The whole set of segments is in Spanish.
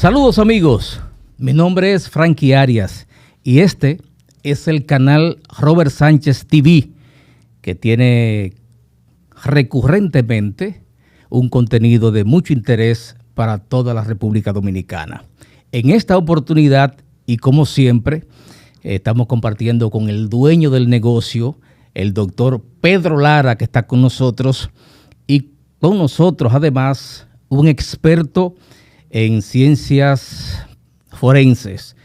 Saludos amigos, mi nombre es Frankie Arias y este es el canal Robert Sánchez TV, que tiene recurrentemente un contenido de mucho interés para toda la República Dominicana. En esta oportunidad, y como siempre, estamos compartiendo con el dueño del negocio, el doctor Pedro Lara, que está con nosotros, y con nosotros además un experto en ciencias forenses,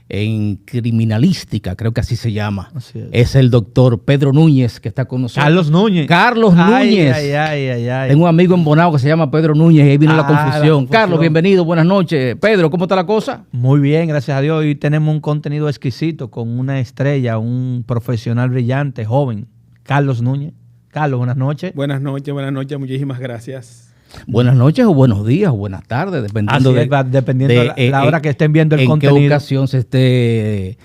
en criminalística, creo que así se llama. Así es el doctor Pedro Núñez, que está con nosotros. Carlos Núñez. Carlos Núñez. Tengo un amigo en Bonao que se llama Pedro Núñez y ahí vino la confusión. Carlos, bienvenido, buenas noches. Pedro, ¿cómo está la cosa? Muy bien, gracias a Dios. Hoy tenemos un contenido exquisito con una estrella, un profesional brillante, joven, Carlos Núñez. Carlos, buenas noches. Buenas noches, muchísimas gracias. Buenas noches o buenos días o buenas tardes, dependiendo de la hora que estén viendo el contenido. En qué ocasión se esté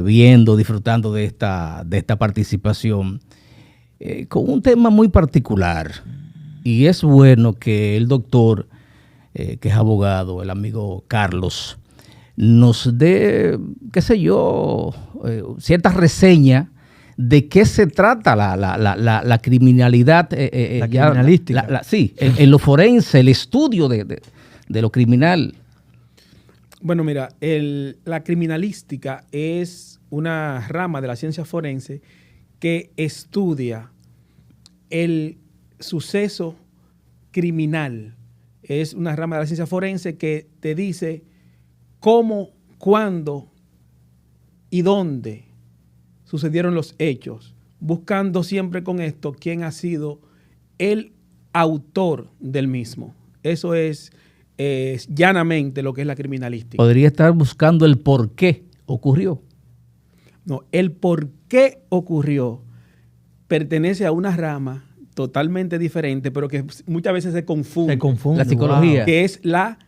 viendo, disfrutando de esta participación. Con un tema muy particular. Y es bueno que el doctor, que es abogado, el amigo Carlos, nos dé, qué sé yo, cierta reseña de qué se trata la criminalidad. La criminalística. Sí, en lo forense, el estudio de lo criminal. Bueno, mira, la criminalística es una rama de la ciencia forense que estudia el suceso criminal. Es una rama de la ciencia forense que te dice cómo, cuándo y dónde sucedieron los hechos, buscando siempre con esto quién ha sido el autor del mismo. Eso es llanamente lo que es la criminalística. Podría estar buscando el por qué ocurrió. No, el por qué ocurrió pertenece a una rama totalmente diferente, pero que muchas veces se confunde. La psicología. Que es la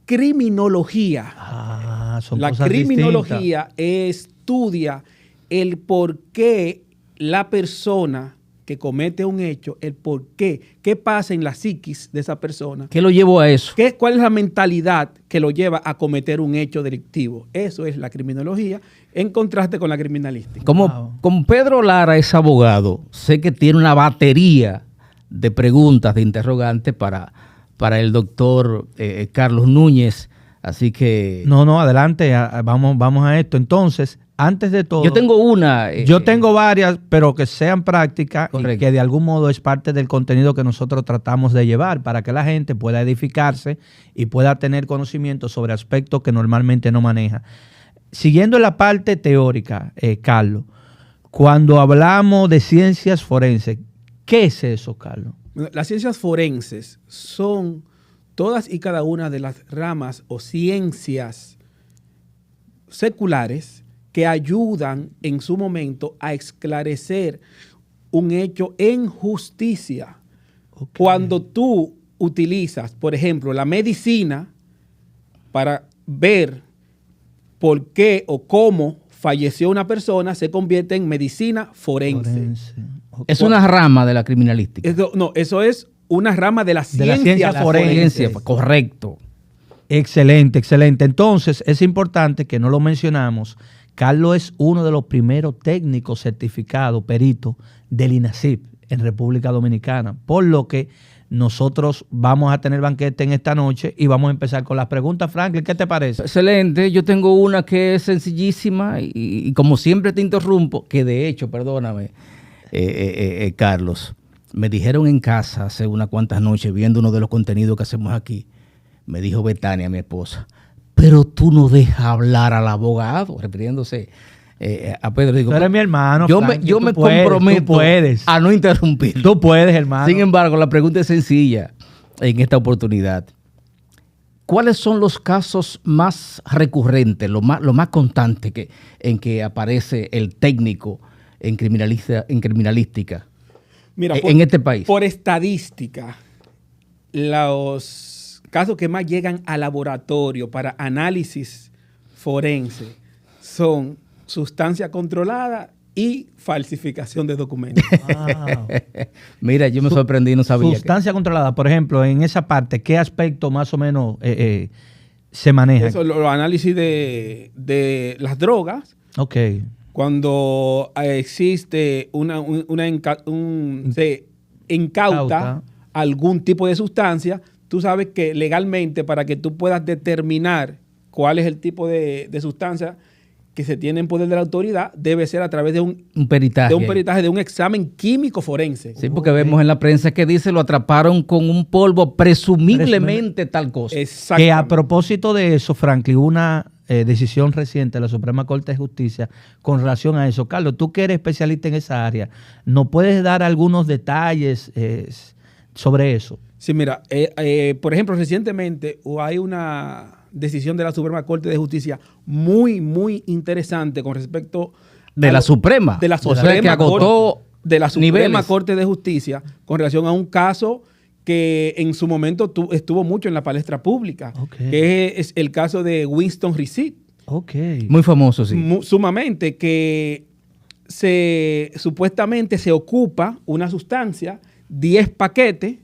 criminología. Son cosas criminología distintas. Estudia el por qué la persona que comete un hecho, el por qué pasa en la psiquis de esa persona. ¿Qué lo llevó a eso? ¿Cuál es la mentalidad que lo lleva a cometer un hecho delictivo? Eso es la criminología, en contraste con la criminalística. Como Pedro Lara es abogado, sé que tiene una batería de preguntas, de interrogantes para el doctor Carlos Núñez. Así que... No, adelante, vamos a esto. Entonces, antes de todo... Yo tengo una... yo tengo varias, pero que sean prácticas. Correcto. Y que de algún modo es parte del contenido que nosotros tratamos de llevar para que la gente pueda edificarse y pueda tener conocimiento sobre aspectos que normalmente no maneja. Siguiendo la parte teórica, Carlos, cuando hablamos de ciencias forenses, ¿qué es eso, Carlos? Las ciencias forenses son todas y cada una de las ramas o ciencias seculares que ayudan en su momento a esclarecer un hecho en justicia. Okay. Cuando tú utilizas, por ejemplo, la medicina para ver por qué o cómo falleció una persona, se convierte en medicina forense. Okay. Es una rama de la criminalística. Eso es una rama de la ciencia forense. Correcto. Excelente. Entonces, es importante que no lo mencionamos. Carlos es uno de los primeros técnicos certificados, peritos, del INACIP en República Dominicana, por lo que nosotros vamos a tener banquete en esta noche y vamos a empezar con las preguntas. Franklin, ¿qué te parece? Excelente. Yo tengo una que es sencillísima y como siempre te interrumpo, que de hecho, perdóname, Carlos, me dijeron en casa hace unas cuantas noches, viendo uno de los contenidos que hacemos aquí, me dijo Betania, mi esposa, pero tú no dejas hablar al abogado, refiriéndose a Pedro. Digo, tú eres mi hermano, yo me comprometo a no interrumpir. Tú puedes, hermano. Sin embargo, la pregunta es sencilla en esta oportunidad. ¿Cuáles son los casos más recurrentes, lo más constante en que aparece el técnico en criminalística? Mira, en este país? Por estadística, los casos que más llegan al laboratorio para análisis forense son sustancia controlada y falsificación de documentos. Wow. Mira, yo me sorprendí, no sabía. Sustancia controlada, por ejemplo, en esa parte, ¿qué aspecto más o menos se manejan. Eso, los análisis de las drogas. Ok. Cuando existe se incauta algún tipo de sustancia, tú sabes que legalmente para que tú puedas determinar cuál es el tipo de sustancia que se tiene en poder de la autoridad, debe ser a través de un peritaje. De un examen químico forense. Sí, porque vemos en la prensa que dice lo atraparon con un polvo presumiblemente tal cosa. Que a propósito de eso, Franklin, una decisión reciente de la Suprema Corte de Justicia con relación a eso. Carlos, tú que eres especialista en esa área, ¿nos puedes dar algunos detalles sobre eso? Sí, mira, por ejemplo, recientemente hay una decisión de la Suprema Corte de Justicia muy, muy interesante con respecto de la Suprema. De la Suprema que agotó de la Suprema niveles. Corte de Justicia con relación a un caso que en su momento estuvo mucho en la palestra pública, que es el caso de Winston Resid. Muy famoso, sí. Sumamente, que supuestamente se ocupa una sustancia, 10 paquetes.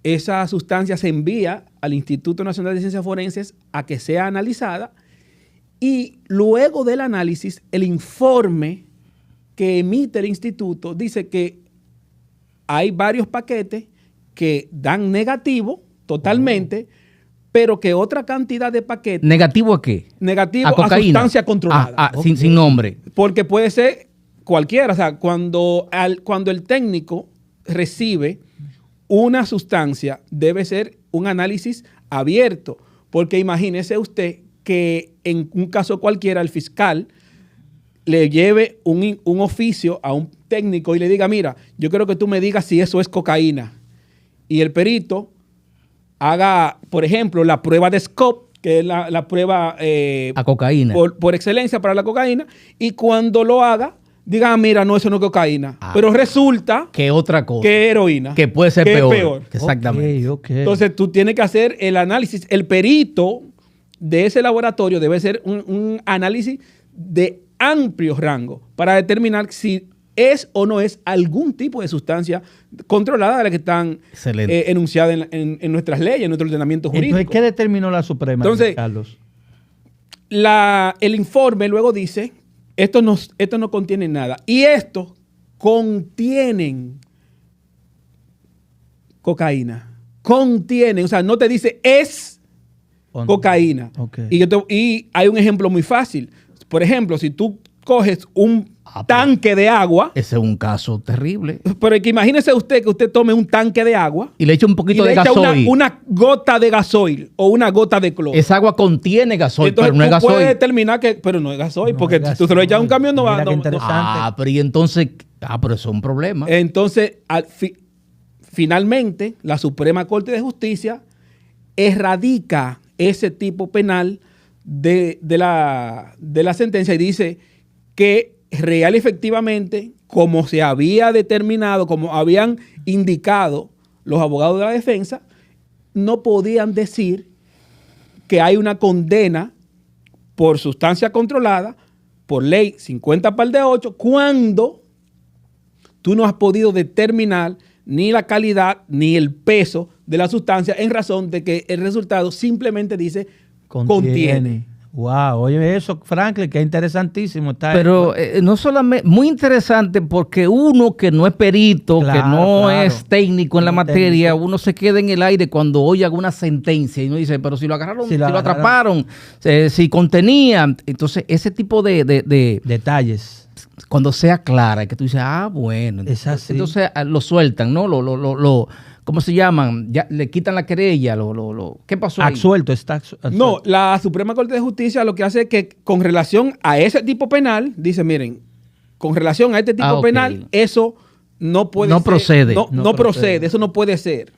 Esa sustancia se envía al Instituto Nacional de Ciencias Forenses a que sea analizada y luego del análisis, el informe que emite el instituto dice que hay varios paquetes que dan negativo totalmente, pero que otra cantidad de paquetes... ¿Negativo a qué? Negativo a sustancia controlada. Sin nombre. Porque puede ser cualquiera. O sea, cuando el técnico recibe una sustancia, debe ser un análisis abierto, porque imagínese usted que en un caso cualquiera el fiscal le lleve un oficio a un técnico y le diga, mira, yo quiero que tú me digas si eso es cocaína. Y el perito haga, por ejemplo, la prueba de SCOP, que es la prueba a cocaína. Por excelencia para la cocaína, y cuando lo haga, diga, mira, no, eso no es cocaína. Pero resulta que otra cosa. Que es heroína. Que puede ser peor. Exactamente. Entonces tú tienes que hacer el análisis. El perito de ese laboratorio debe ser un análisis de amplio rango para determinar si es o no es algún tipo de sustancia controlada de la que están enunciadas en nuestras leyes, en nuestro ordenamiento jurídico. Entonces, ¿qué determinó la Suprema, Carlos? El informe luego dice... Esto no contiene nada. Y estos contienen cocaína. Contienen, o sea, no te dice es cocaína. Y hay un ejemplo muy fácil. Por ejemplo, si tú coges un tanque de agua. Ese es un caso terrible. Pero que imagínese usted que usted tome un tanque de agua. Y le echa un poquito de gasoil. Una gota de gasoil o una gota de cloro. Esa agua contiene gasoil, entonces, pero no es gasoil. Puedes determinar que, pero no es gasoil, porque tú se lo echas a un camión, no va. Pero y entonces, pero eso es un problema. Entonces, finalmente, la Suprema Corte de Justicia erradica ese tipo penal de la sentencia y dice que real y efectivamente, como se había determinado, como habían indicado los abogados de la defensa, no podían decir que hay una condena por sustancia controlada, por ley 50 par de 8, cuando tú no has podido determinar ni la calidad ni el peso de la sustancia en razón de que el resultado simplemente dice contiene. Wow, oye eso, Franklin, que interesantísimo está. Pero no solamente, muy interesante porque uno que no es perito, que no es técnico en la materia, uno se queda en el aire cuando oye alguna sentencia y uno dice, pero si lo agarraron, si lo atraparon, si contenía. Entonces, ese tipo de detalles. Cuando sea clara, que tú dices, bueno. Entonces lo sueltan, ¿no? ¿Cómo se llaman? Ya le quitan la querella. ¿Qué pasó ahí? Absuelto. No, la Suprema Corte de Justicia lo que hace es que con relación a ese tipo penal, dice, miren, con relación a este tipo penal, eso no puede ser. Procede. No procede, eso no puede ser.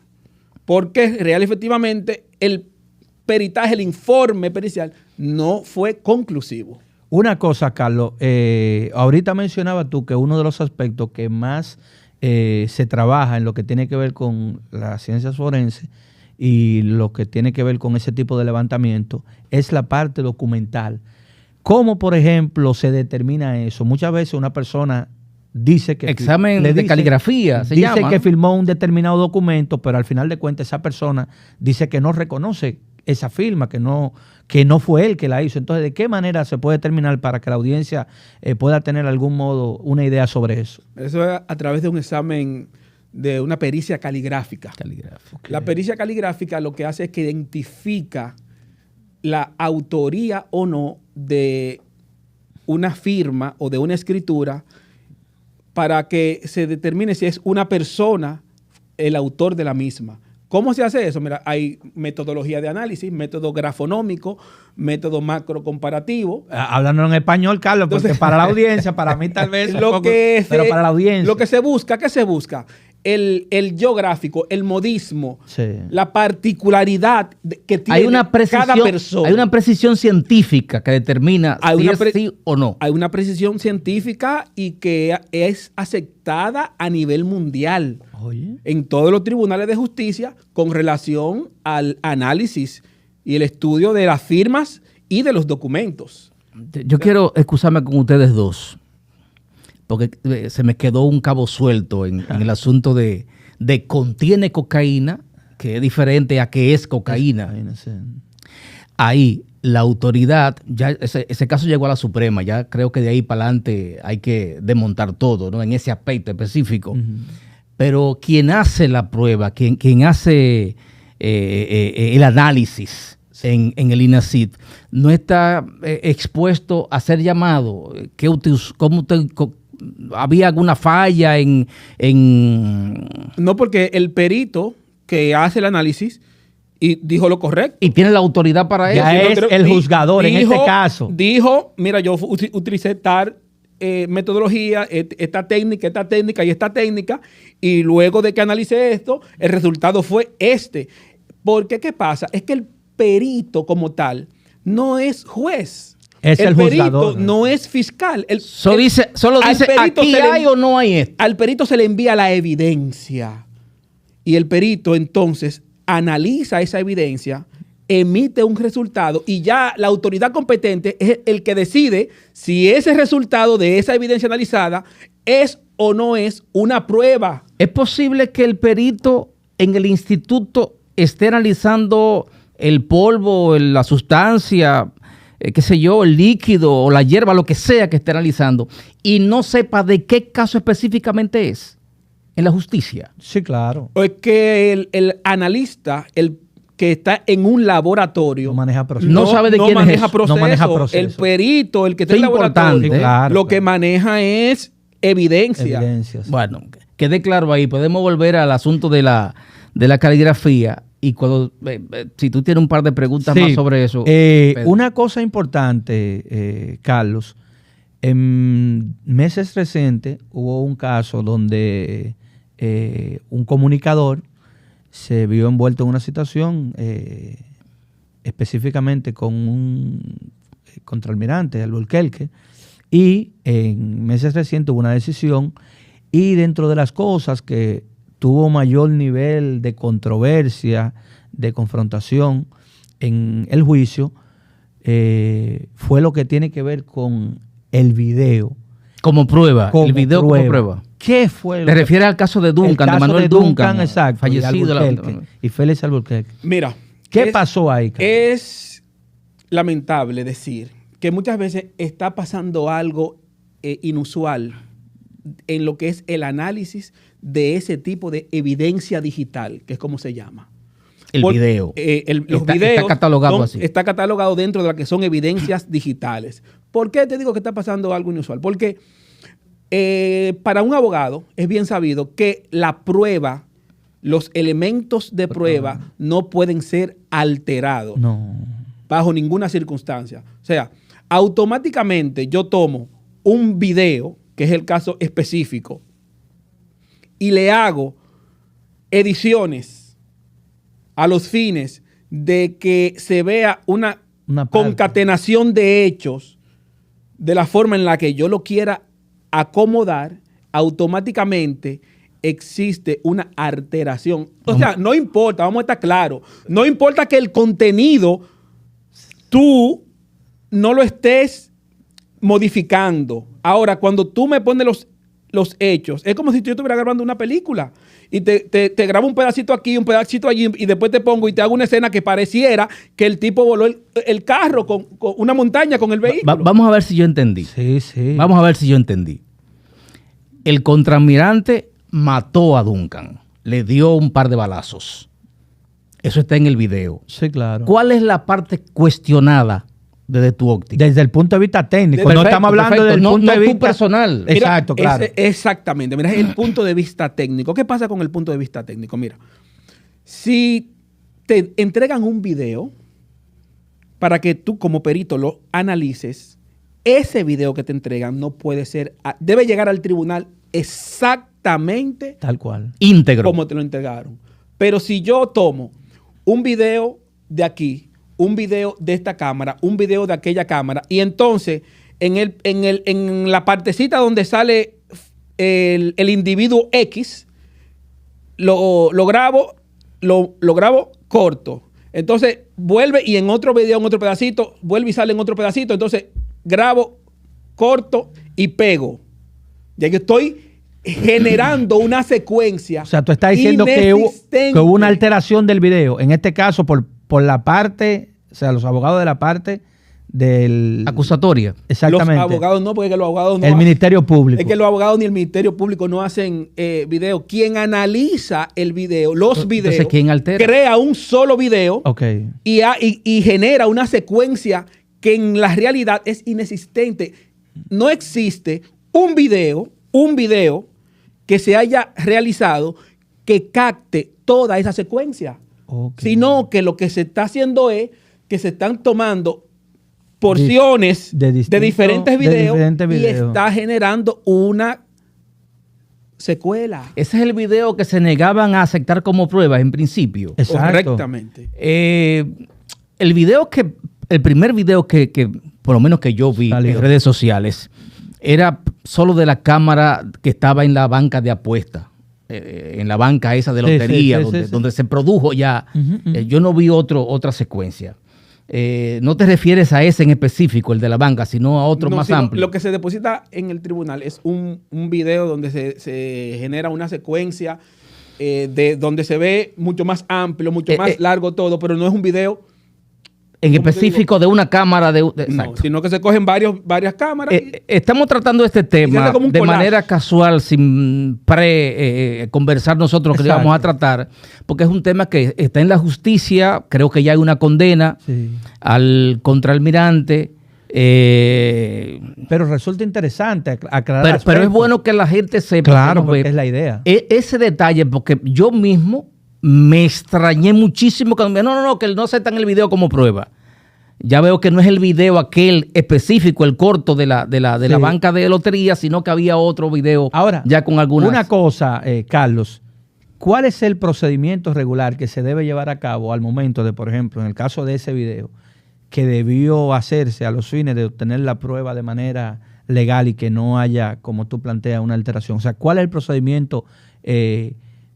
Porque real efectivamente el peritaje, el informe pericial no fue conclusivo. Una cosa, Carlos, ahorita mencionabas tú que uno de los aspectos que más se trabaja en lo que tiene que ver con las ciencias forenses y lo que tiene que ver con ese tipo de levantamiento es la parte documental. ¿Cómo, por ejemplo, se determina eso? Muchas veces una persona dice que... Examen de caligrafía, se llama. Dice que firmó un determinado documento, pero al final de cuentas esa persona dice que no reconoce esa firma, que no fue él que la hizo. Entonces, ¿de qué manera se puede determinar para que la audiencia pueda tener algún modo una idea sobre eso? Eso es a través de un examen de una pericia caligráfica. Okay. La pericia caligráfica lo que hace es que identifica la autoría o no de una firma o de una escritura para que se determine si es una persona el autor de la misma. ¿Cómo se hace eso? Mira, hay metodología de análisis, método grafonómico, método macrocomparativo. Hablando en español, Carlos, porque Entonces, para la audiencia, para mí tal vez pero para la audiencia. Lo que se busca, ¿qué se busca? El geográfico, el modismo, sí, la particularidad que tiene hay una precisión, cada persona. Hay una precisión científica que determina si es sí o no. Hay una precisión científica y que es aceptada a nivel mundial. Oye. En todos los tribunales de justicia con relación al análisis y el estudio de las firmas y de los documentos. Yo quiero excusarme con ustedes dos, porque se me quedó un cabo suelto en el asunto de contiene cocaína, que es diferente a que es cocaína. Ahí la autoridad, ya ese caso llegó a la Suprema, ya creo que de ahí para adelante hay que desmontar todo, ¿no? En ese aspecto específico. Pero quien hace la prueba, quien hace el análisis en el INACIT, no está expuesto a ser llamado. ¿Había alguna falla en...? No, porque el perito que hace el análisis y dijo lo correcto. Y tiene la autoridad para ya eso. Es el juzgador en este caso. Dijo, mira, yo utilicé tal metodología, esta técnica y esta técnica, y luego de que analicé esto, el resultado fue este. Porque, ¿qué pasa? Es que el perito como tal no es juez. Es el juzgador. Perito no es fiscal. Solo dice, aquí hay o no hay esto. Al perito se le envía la evidencia. Y el perito entonces analiza esa evidencia, emite un resultado y ya la autoridad competente es el que decide si ese resultado de esa evidencia analizada es o no es una prueba. ¿Es posible que el perito en el instituto esté analizando el polvo, la sustancia, qué sé yo, el líquido o la hierba, lo que sea que esté analizando, y no sepa de qué caso específicamente es en la justicia? Sí, claro. O es que el analista, el que está en un laboratorio, no maneja proceso. No sabe de quién es eso. Proceso. No maneja proceso. El perito, el que está Es en el laboratorio, importante. lo que maneja es evidencia. Evidencias. Bueno, quede claro ahí. Podemos volver al asunto de la caligrafía. Y cuando, si tú tienes un par de preguntas más sobre eso. Una cosa importante, Carlos, en meses recientes hubo un caso donde un comunicador se vio envuelto en una situación específicamente con un contraalmirante, Alburquerque, y en meses recientes hubo una decisión, y dentro de las cosas que tuvo mayor nivel de controversia, de confrontación en el juicio, fue lo que tiene que ver con el video. Como prueba, el video como prueba. ¿Qué fue? ¿Te refieres al caso de Duncan, de Manuel Duncan? Exacto, fallecido. Y Félix Alburquerque. Mira. ¿Qué pasó ahí, Carlos? Es lamentable decir que muchas veces está pasando algo inusual en lo que es el análisis de ese tipo de evidencia digital, que es como se llama. Video. Los videos está catalogado así. Está catalogado dentro de lo que son evidencias digitales. ¿Por qué te digo que está pasando algo inusual? Porque para un abogado es bien sabido que la prueba, los elementos de prueba no pueden ser alterados. No. Bajo ninguna circunstancia. O sea, automáticamente yo tomo un video, que es el caso específico, y le hago ediciones a los fines de que se vea una concatenación de hechos de la forma en la que yo lo quiera acomodar, automáticamente existe una alteración. O sea, no importa, vamos a estar claros, no importa que el contenido tú no lo estés modificando. Ahora, cuando tú me pones los hechos. Es como si yo estuviera grabando una película y te grabo un pedacito aquí, un pedacito allí y después te pongo y te hago una escena que pareciera que el tipo voló el carro con una montaña con el vehículo. Vamos a ver si yo entendí. Sí. Vamos a ver si yo entendí. El contraalmirante mató a Duncan. Le dio un par de balazos. Eso está en el video. Sí, claro. ¿Cuál es la parte cuestionada desde tu óptica? Desde el punto de vista técnico. Perfecto, no estamos hablando perfecto. del punto de tu vista personal. Mira, Exacto, claro. Exactamente. Mira, es el punto de vista técnico. ¿Qué pasa con el punto de vista técnico? Mira, si te entregan un video para que tú como perito lo analices, ese video que te entregan no puede ser, debe llegar al tribunal exactamente Tal cual. Íntegro. como te lo entregaron. Pero si yo tomo un video de aquí, un video de esta cámara, un video de aquella cámara, y entonces en la partecita donde sale el individuo X, lo grabo corto. Entonces vuelve y en otro video, en otro pedacito, vuelve y sale en otro pedacito. Entonces grabo corto y pego. Ya yo estoy generando una secuencia. O sea, tú estás diciendo que hubo una alteración del video. En este caso, por la parte, o sea, los abogados de la parte del... Acusatoria. Exactamente. Los abogados no, porque los abogados no el Ministerio Público. Es que los abogados ni el Ministerio Público no hacen video. Quien analiza el video, los videos, Entonces, ¿quién altera? crea un solo video Ok. y genera una secuencia que en la realidad es inexistente. No existe un video que se haya realizado que capte toda esa secuencia. Ok. Sino que lo que se está haciendo es que se están tomando porciones de diferentes videos y está generando una secuela. Ese es el video que se negaban a aceptar como prueba en principio. Exacto. Correctamente. El primer video que por lo menos que yo vi Salió en redes sociales era solo de la cámara que estaba en la banca de apuestas, en la banca esa de lotería, donde se produjo ya. Yo no vi otra secuencia. No te refieres a ese en específico, el de la banca, sino a otro más amplio. Lo que se deposita en el tribunal es un video donde se genera una secuencia de donde se ve mucho más amplio, mucho más largo todo, pero no es un video en específico de una cámara. No, sino que se cogen varias cámaras. Estamos tratando este tema de manera casual, sin conversar nosotros que íbamos a tratar, porque es un tema que está en la justicia. Creo que ya hay una condena al contraalmirante. Pero resulta interesante aclarar. Pero es bueno que la gente sepa. Claro, porque es la idea. Ese detalle, porque yo mismo me extrañé muchísimo cuando no, que no aceptan el video como prueba. Ya veo que no es el video aquel específico, el corto de la banca de lotería, sino que había otro video. Ahora, ya con algunas. Una cosa, Carlos, ¿cuál es el procedimiento regular que se debe llevar a cabo al momento de, por ejemplo, en el caso de ese video, que debió hacerse a los fines de obtener la prueba de manera legal y que no haya, como tú planteas, una alteración? O sea, ¿cuál es el procedimiento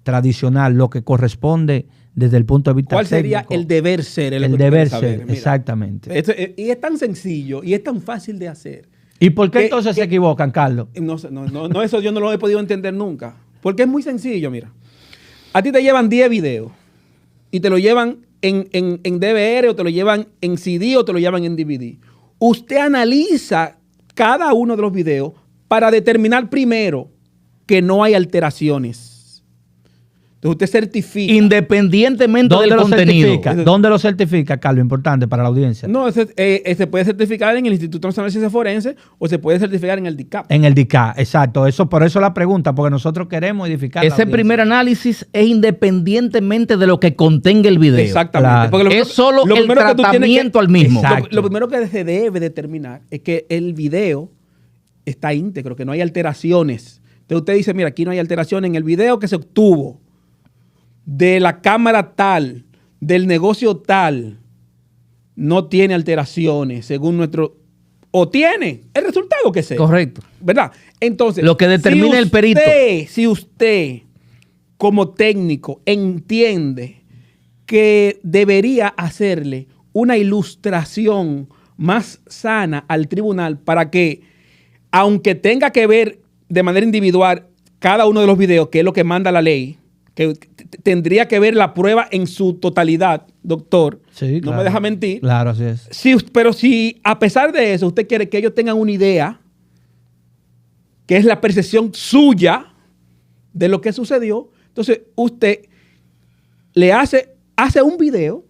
tradicional, lo que corresponde desde el punto de vista ¿Cuál sería técnico? El deber ser? El deber ser, exactamente. Y es tan sencillo y es tan fácil de hacer. ¿Y por qué entonces se equivocan, Carlos? No, eso yo no lo he podido entender nunca. Porque es muy sencillo, mira. A ti te llevan 10 videos y te lo llevan en DVR o te lo llevan en CD o te lo llevan en DVD. Usted analiza cada uno de los videos para determinar primero que no hay alteraciones. Entonces usted certifica. Independientemente del contenido. ¿Dónde lo certifica, Carlos? Importante para la audiencia. No, se puede certificar en el Instituto Nacional de Ciencias Forenses o se puede certificar en el DICAP. En el DICAP, exacto. Por eso la pregunta, porque nosotros queremos edificar. Ese primer análisis es independientemente de lo que contenga el video. Exactamente. Claro. Es solo el tratamiento al mismo. Lo primero que se debe determinar es que el video está íntegro, que no hay alteraciones. Entonces usted dice, mira, aquí no hay alteraciones en el video que se obtuvo de la cámara tal, del negocio tal, no tiene alteraciones, según nuestro... O tiene el resultado que sea. Correcto. ¿Verdad? Entonces... Lo que determina el perito. Si usted, como técnico, entiende que debería hacerle una ilustración más sana al tribunal para que, aunque tenga que ver de manera individual cada uno de los videos, que es lo que manda la ley, que tendría que ver la prueba en su totalidad, doctor. Sí, no me deja mentir. Claro, así es. Pero si a pesar de eso usted quiere que ellos tengan una idea, que es la percepción suya de lo que sucedió, entonces usted le hace un video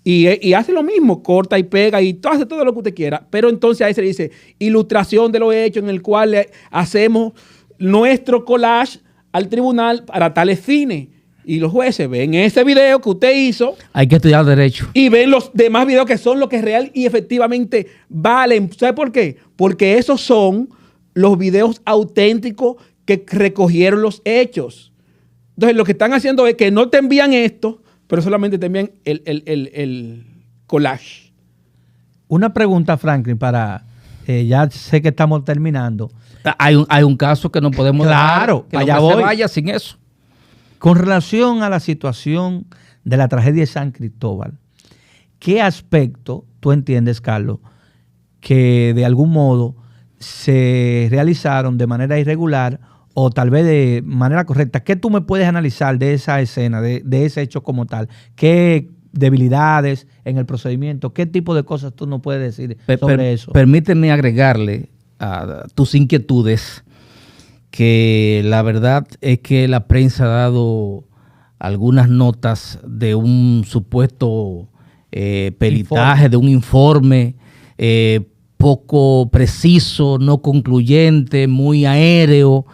y hace lo mismo, corta y pega y hace todo lo que usted quiera, pero entonces ahí se le dice ilustración de los hechos en el cual le hacemos nuestro collage al tribunal para tales fines. Y los jueces ven ese video que usted hizo. Hay que estudiar derecho. Y ven los demás videos que son lo que real y efectivamente valen. ¿Sabe por qué? Porque esos son los videos auténticos que recogieron los hechos. Entonces, lo que están haciendo es que no te envían esto, pero solamente te envían el collage. Una pregunta, Franklin, para... ya sé que estamos terminando. Hay un caso que no podemos Claro, dejar, que allá no se voy. vaya sin eso. Con relación a la situación de la tragedia de San Cristóbal, ¿qué aspecto tú entiendes, Carlos, que de algún modo se realizaron de manera irregular o tal vez de manera correcta? ¿Qué tú me puedes analizar de esa escena, de ese hecho como tal? ¿Qué debilidades en el procedimiento? ¿Qué tipo de cosas tú nos puedes decir sobre eso? Permíteme agregarle a tus inquietudes que la verdad es que la prensa ha dado algunas notas de un supuesto peritaje, de un informe poco preciso, no concluyente, muy aéreo,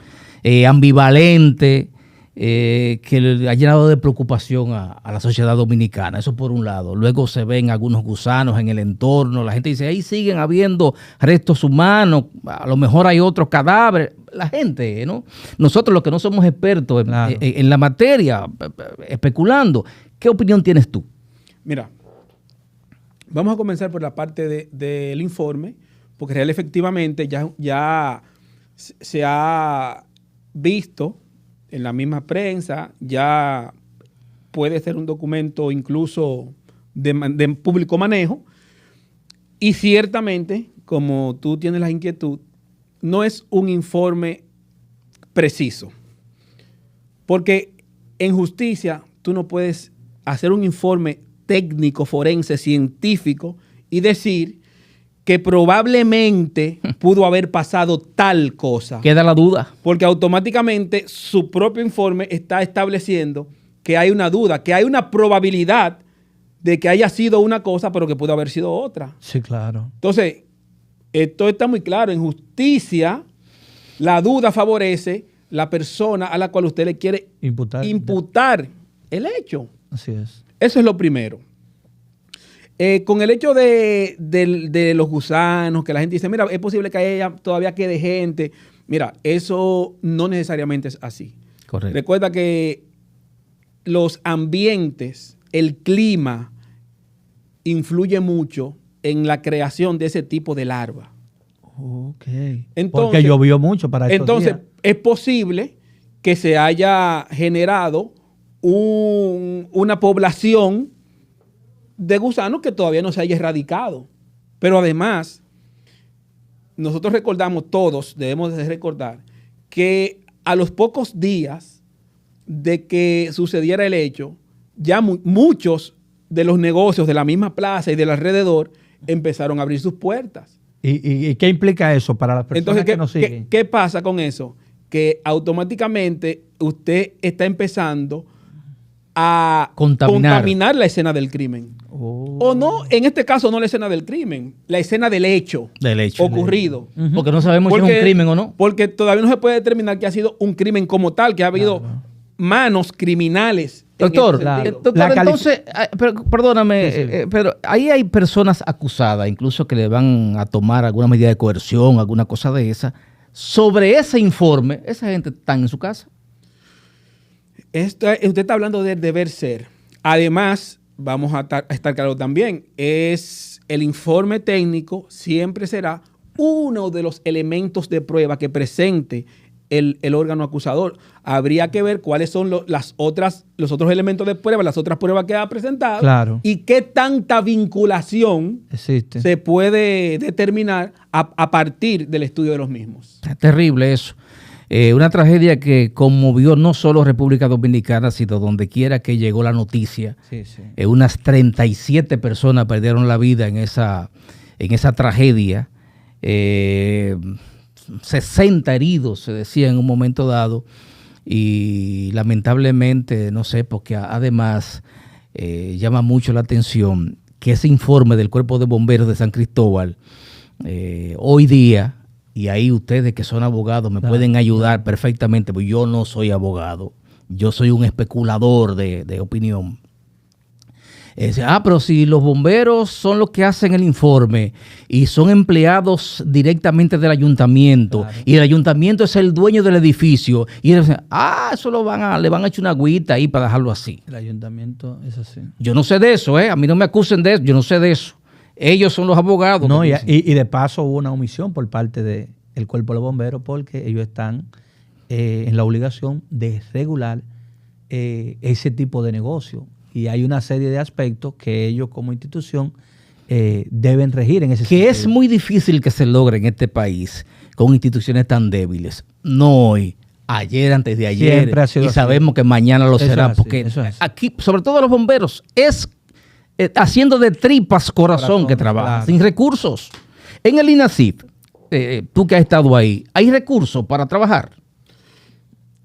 ambivalente, que ha llenado de preocupación a la sociedad dominicana. Eso por un lado. Luego se ven algunos gusanos en el entorno. La gente dice, ahí siguen habiendo restos humanos, a lo mejor hay otros cadáveres. La gente, ¿no? Nosotros los que no somos expertos en la materia, especulando. ¿Qué opinión tienes tú? Mira, vamos a comenzar por la parte del informe, porque real efectivamente ya se ha visto en la misma prensa, ya puede ser un documento incluso de público manejo, y ciertamente, como tú tienes la inquietud, no es un informe preciso, porque en justicia tú no puedes hacer un informe técnico, forense, científico y decir que probablemente pudo haber pasado tal cosa. Queda la duda. Porque automáticamente su propio informe está estableciendo que hay una duda, que hay una probabilidad de que haya sido una cosa, pero que pudo haber sido otra. Sí, claro. Entonces, esto está muy claro. En justicia, la duda favorece la persona a la cual usted le quiere imputar el hecho. Así es. Eso es lo primero. Con el hecho de los gusanos, que la gente dice, mira, es posible que todavía quede gente. Mira, eso no necesariamente es así. Correcto. Recuerda que los ambientes, el clima, influye mucho en la creación de ese tipo de larva. Ok. Entonces, porque llovió mucho para estos entonces, días. es posible que se haya generado una población de gusanos que todavía no se haya erradicado. Pero además, nosotros debemos de recordar que a los pocos días de que sucediera el hecho, ya muchos de los negocios de la misma plaza y del alrededor empezaron a abrir sus puertas. ¿Y qué implica eso para las personas Entonces, que nos siguen? ¿qué pasa con eso? Que automáticamente usted está empezando a contaminar la escena del crimen. O no, en este caso no la escena del crimen, la escena del hecho ocurrido. Porque no sabemos si es un crimen o no. Porque todavía no se puede determinar que ha sido un crimen como tal, que ha habido manos criminales. Doctor, entonces, perdóname, pero ahí hay personas acusadas, incluso que le van a tomar alguna medida de coerción, alguna cosa de esa. Sobre ese informe, ¿esa gente está en su casa? Usted está hablando del deber ser. Además, vamos a estar claro también, es el informe técnico siempre será uno de los elementos de prueba que presente el órgano acusador. Habría que ver cuáles son los otros elementos de prueba, las otras pruebas que ha presentado, claro, y qué tanta vinculación existe, se puede determinar a partir del estudio de los mismos. Es terrible eso. Una tragedia que conmovió no solo República Dominicana, sino donde quiera que llegó la noticia. Sí, sí. Unas 37 personas perdieron la vida en esa tragedia. 60 heridos, se decía en un momento dado. Y lamentablemente, no sé, porque además llama mucho la atención que ese informe del Cuerpo de Bomberos de San Cristóbal, hoy día, y ahí ustedes que son abogados me pueden ayudar perfectamente, porque yo no soy abogado, yo soy un especulador de opinión. Pero si los bomberos son los que hacen el informe y son empleados directamente del ayuntamiento, claro, y el ayuntamiento es el dueño del edificio, y ellos dicen, eso le van a echar una agüita ahí para dejarlo así. El ayuntamiento es así. Yo no sé de eso, a mí no me acusen de eso, yo no sé de eso. Ellos son los abogados. No, y de paso hubo una omisión por parte del Cuerpo de Bomberos porque ellos están en la obligación de regular ese tipo de negocio. Y hay una serie de aspectos que ellos como institución deben regir en ese sentido. Que es muy difícil que se logre en este país con instituciones tan débiles. No hoy, ayer, antes de ayer. Siempre ha sido y así. Sabemos que mañana lo será. Es así, porque eso es. Aquí, sobre todo los bomberos, es haciendo de tripas corazón que trabaja, claro, sin recursos. En el INASIF, tú que has estado ahí, ¿hay recursos para trabajar?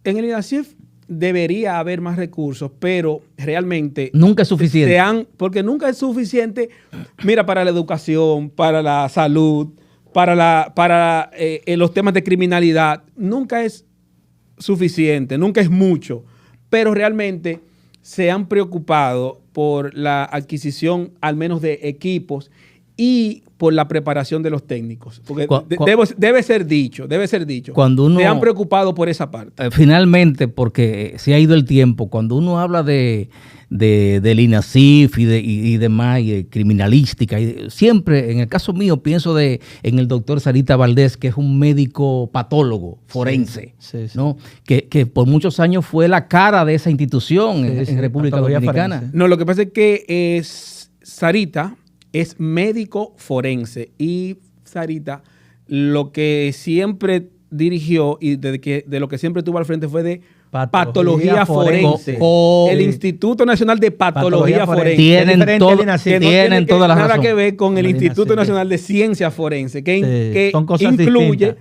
En el INASIF debería haber más recursos, pero realmente nunca es suficiente. Porque nunca es suficiente, mira, para la educación, para la salud, para los temas de criminalidad, nunca es suficiente, nunca es mucho, pero realmente se han preocupado por la adquisición al menos de equipos y por la preparación de los técnicos. Porque debe ser dicho. Cuando uno, se han preocupado por esa parte. Finalmente, porque se ha ido el tiempo, cuando uno habla del INASIF y demás, y de criminalística, siempre, en el caso mío, pienso en el doctor Sarita Valdés, que es un médico patólogo forense, sí. ¿no? Que por muchos años fue la cara de esa institución en República Dominicana. Forense. No, lo que pasa es que Sarita es médico forense y Sarita lo que siempre dirigió y de lo que siempre tuvo al frente fue de patología forense. El Instituto Nacional de Patología Forense. Tienen toda la razón. Nada que ver con el Instituto Nacional de Ciencia Forense, que incluye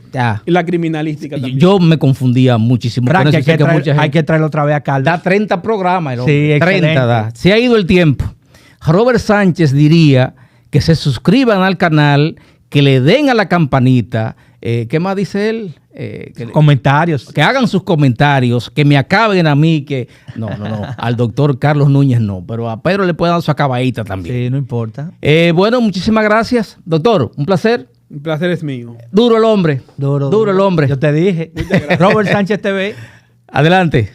la criminalística también. Yo me confundía muchísimo. Frank, hay que traerlo otra vez a Carlos. Da 30 programas. Sí, 30 da. Se ha ido el tiempo. Robert Sánchez diría que se suscriban al canal, que le den a la campanita. ¿Qué más dice él? Comentarios. Que hagan sus comentarios, que me acaben a mí, que... No. Al doctor Carlos Núñez no, pero a Pedro le pueden dar su acabadita también. Sí, no importa. Bueno, muchísimas gracias. Doctor, un placer. Un placer es mío. Duro el hombre. Duro el hombre. Yo te dije. Robert Sánchez TV. Adelante.